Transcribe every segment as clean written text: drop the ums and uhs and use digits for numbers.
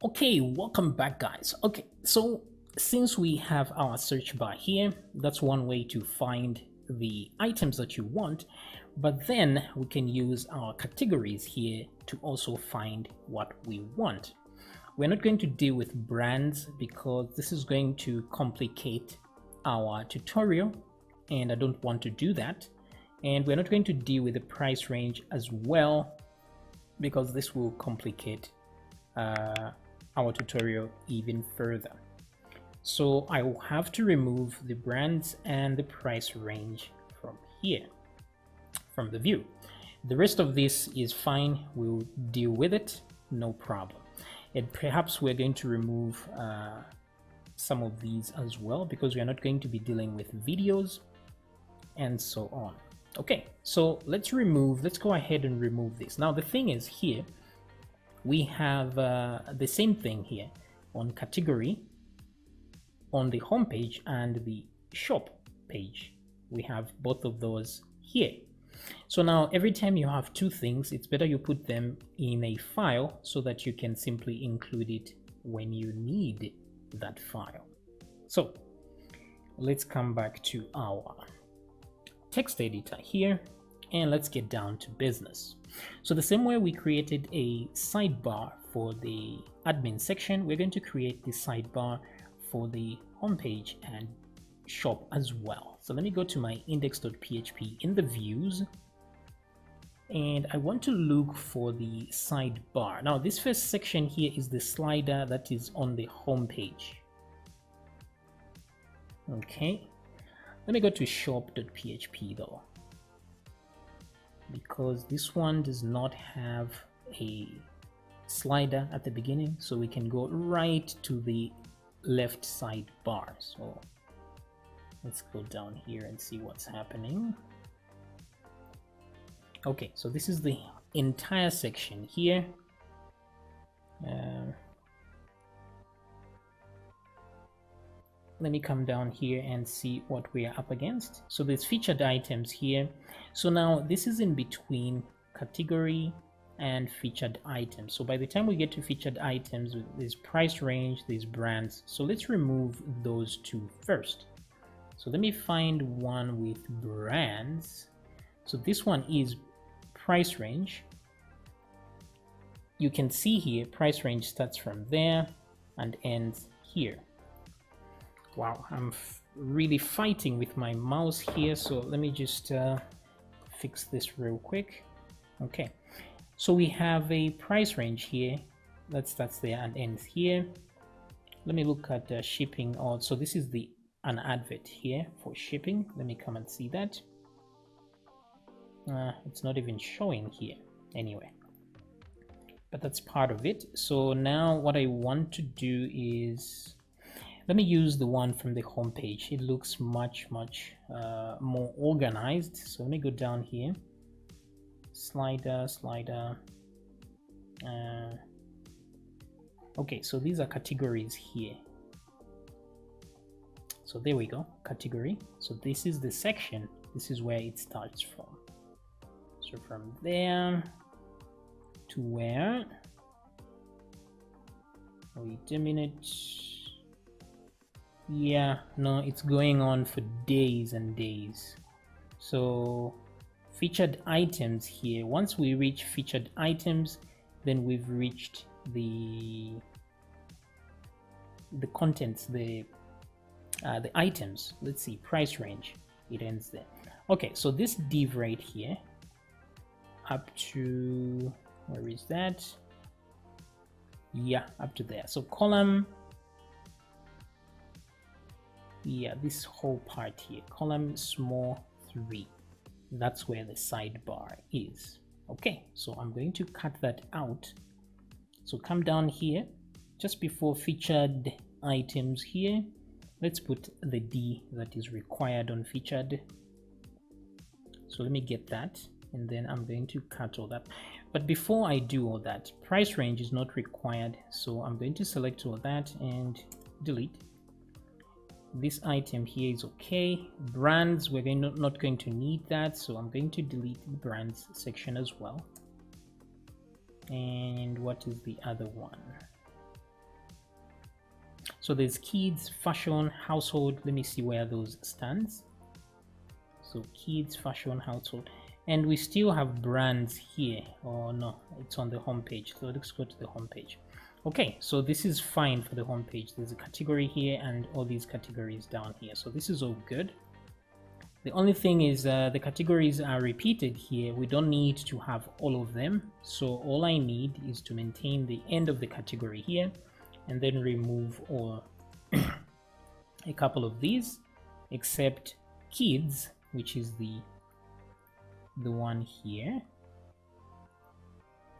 Okay, welcome back, guys. Okay, so since we have our search bar here, that's one way to find the items that you want, but then we can use our categories here to also find what we want. We're not going to deal with brands because this is going to complicate our tutorial, and I don't want to do that. And we're not going to deal with the price range as well because this will complicate our tutorial even further. So I will have to remove the brands and the price range from here, from the view. The rest of this is fine. We'll deal with it, no problem. And perhaps we're going to remove some of these as well because we are not going to be dealing with videos and so on. Okay, so let's go ahead and remove this. Now the thing is, here we have the same thing here on category, on the home page and the shop page. We have both of those here. So now every time you have two things, it's better you put them in a file so that you can simply include it when you need that file. So let's come back to our text editor here and let's get down to business. So the same way we created a sidebar for the admin section, we're going to create the sidebar for the homepage and shop as well. So let me go to my index.php in the views, and I want to look for the sidebar. Now this first section here is the slider that is on the homepage. Okay, let me go to shop.php though, because this one does not have a slider at the beginning, so we can go right to the left side bar. So let's go down here and see what's happening. Okay, so this is the entire section here. Let me come down here and see what we are up against. So there's featured items here. So now this is in between category and featured items. So by the time we get to featured items, there's price range, there's brands. So let's remove those two first. So let me find one with brands. So this one is price range. You can see here price range starts from there and ends here. Wow, I'm really fighting with my mouse here, so let me just fix this real quick. Okay, so we have a price range here that starts there and ends here. Let me look at shipping. So this is an advert here for shipping. Let me come and see that. It's not even showing here anyway, but that's part of it. So now what I want to do is, let me use the one from the home page. It looks much more organized. So let me go down here, slider. Okay, so these are categories here. So there we go, category. So this is the section. This is where it starts from. So from there to where? Wait a minute. Yeah, no, it's going on for days and days. So featured items here, once we reach featured items, then we've reached the contents, the items. Let's see, price range, it ends there. Okay, so this div right here up to, where is that? Yeah, up to there. So column, yeah, this whole part here, column small 3, that's where the sidebar is. Okay, so I'm going to cut that out. So come down here just before featured items here, let's put the D that is required on featured. So let me get that, and then I'm going to cut all that. But before I do all that, price range is not required, so I'm going to select all that and delete. This item here is okay. Brands, we're not going to need that, so I'm going to delete the brands section as well. And what is the other one? So there's kids, fashion, household. Let me see where those stands. So kids, fashion, household, and we still have brands here. Oh no, it's on the home page. So let's go to the home page. Okay, so this is fine for the home page. There's a category here and all these categories down here. So this is all good. The only thing is the categories are repeated here. We don't need to have all of them. So all I need is to maintain the end of the category here and then remove all a couple of these, except kids, which is the one here.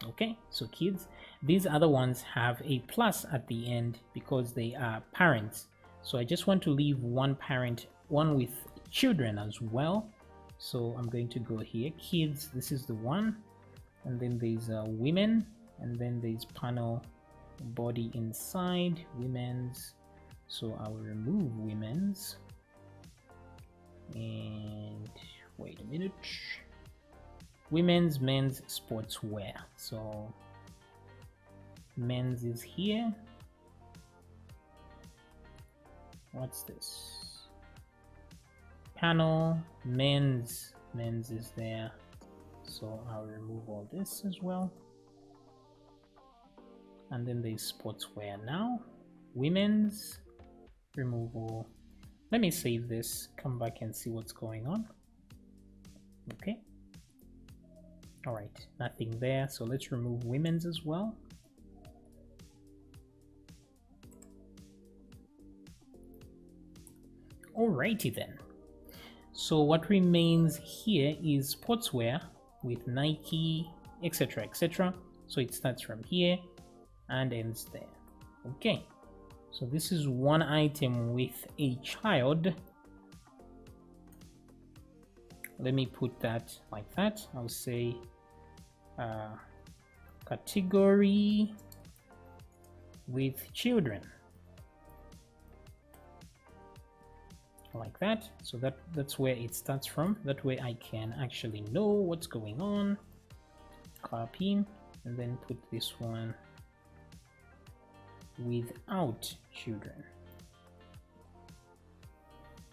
Okay, so kids. These other ones have a plus at the end because they are parents. So I just want to leave one parent, one with children as well. So I'm going to go here, kids, this is the one, and then there's women, and then there's panel body inside, women's. So I will remove women's, and wait a minute, women's, men's, sportswear. So men's is here. What's this? Panel, men's is there. So I'll remove all this as well. And then there's sportswear now. Women's, removal. Let me save this, come back and see what's going on. Okay. All right, nothing there. So let's remove women's as well. Alrighty then. So what remains here is sportswear with Nike, etc., etc. So it starts from here and ends there. Okay. So this is one item with a child. Let me put that like that. I'll say category with children. Like that. So that's where it starts from. That way I can actually know what's going on. Copy and then put this one without children.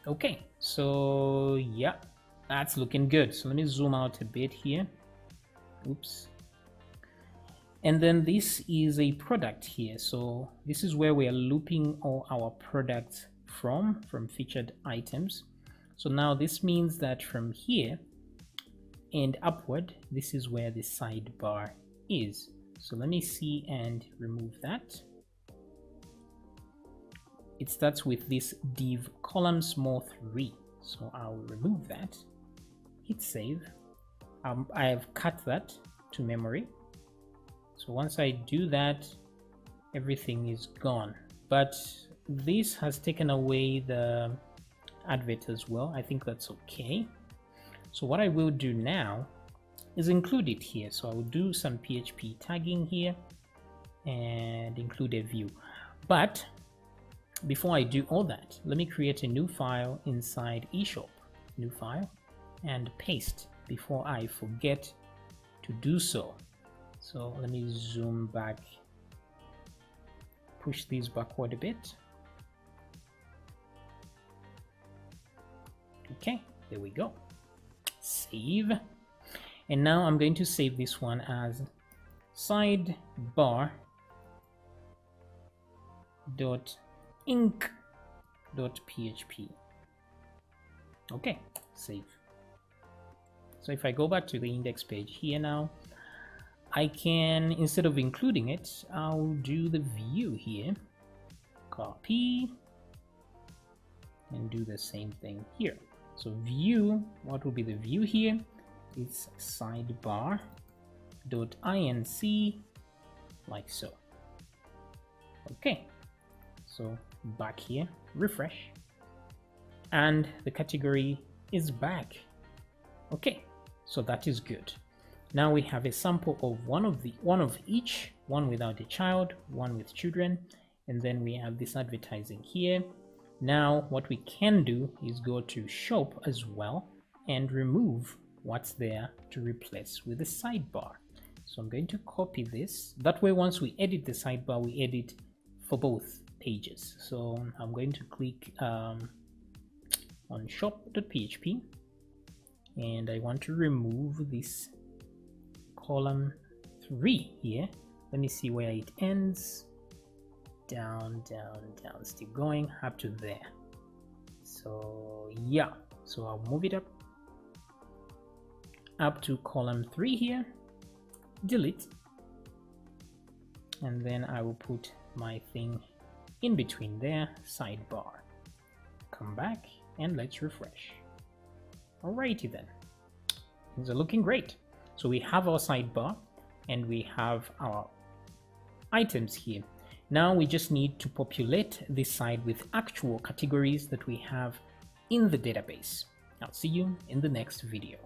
Okay, so yeah, that's looking good. So let me zoom out a bit here. Oops. And then this is a product here. So this is where we are looping all our products from featured items. So now this means that from here and upward, this is where the sidebar is. So let me see and remove that. It starts with this div column small 3. So I'll remove that, hit save. I have cut that to memory. So once I do that, everything is gone. But this has taken away the advert as well. I think that's okay. So what I will do now is include it here. So I will do some PHP tagging here and include a view. But before I do all that, let me create a new file inside eShop, new file, and paste before I forget to do so. So let me zoom back, push these backward a bit. Okay, there we go. Save. And now I'm going to save this one as sidebar.inc.php. Okay, save. So if I go back to the index page here now, I can, instead of including it, I'll do the view here, copy, and do the same thing here. So view, what will be the view here? It's sidebar.inc, like so. Okay, so back here, refresh, and the category is back. Okay, so that is good. Now we have a sample of one of each, one without a child, one with children, and then we have this advertising here. Now what we can do is go to shop as well and remove what's there to replace with the sidebar. So I'm going to copy this. That way once we edit the sidebar, we edit for both pages. So I'm going to click on shop.php, and I want to remove this column 3 here. Let me see where it ends. Down, still going up to there. So yeah, so I'll move it up to column 3 here, delete, and then I will put my thing in between there, sidebar. Come back and let's refresh. Alrighty then, things are looking great. So we have our sidebar and we have our items here. Now we just need to populate this side with actual categories that we have in the database. I'll see you in the next video.